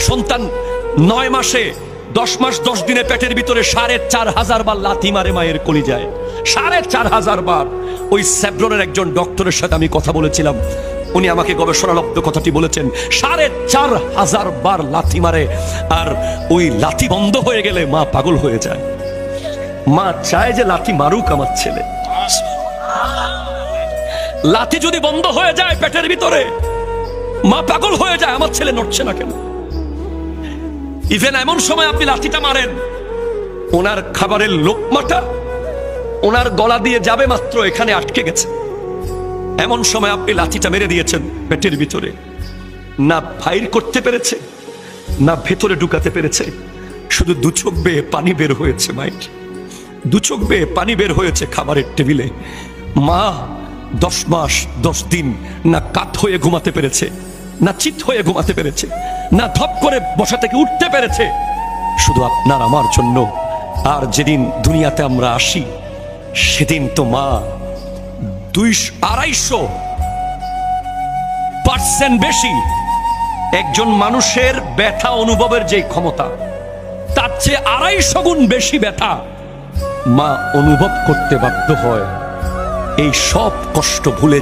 সন্তান 9 মাসে 10 মাস 10 দিনে পেটের ভিতরে 4500 বার লাথি মারে মায়ের কলিজায়, 4500 বার। ওই স্যাব্রনের একজন ডক্টরের সাথে আমি কথা বলেছিলাম, উনি আমাকে গবেষণালব্ধ কথাটি বলেছেন, 4500 বার লাথি মারে। আর ওই লাথি বন্ধ হয়ে গেলে মা পাগল হয়ে যায়। মা চায় যে লাথি মারুক আমার ছেলে। লাথি যদি বন্ধ হয়ে যায় পেটের ভিতরে, মা পাগল হয়ে যায়, আমার ছেলে নড়ছে না কেন। ইভেন এমন সময় আপনি লাঠিটা মারেন, ওনার খাবারের লোকমাটা ওনার গলা দিয়ে যাবে মাত্র এখানে আটকে গেছে। এমন সময় আপনি লাঠিটা মেরে দিয়েছেন পেটের ভিতরে, না বাইর করতে পেরেছে না ভেতরে ঢুকাতে পেরেছে, শুধু 2 চোখ বেয়ে পানি বের হয়েছে মায়ের, 2 চোখ বেয়ে পানি বের হয়েছে খাবারের টেবিলে। মা 10 মাস 10 দিন না কাত হয়ে ঘুমাতে পেরেছে, না চিত হয়ে ঘুমাতে পেরেছে, না ধপ করে বসা থেকে উঠতে পেরেছে, শুধু আপনার আমার জন্য। আর যেদিন দুনিয়াতে আমরা আসি সেদিন তো মা 200-250% বেশি। একজন মানুষের ব্যথা অনুভবের যে ক্ষমতা, তার চেয়ে 250 গুণ বেশি ব্যথা মা অনুভব করতে বাধ্য হয়। এই সব কষ্ট ভুলে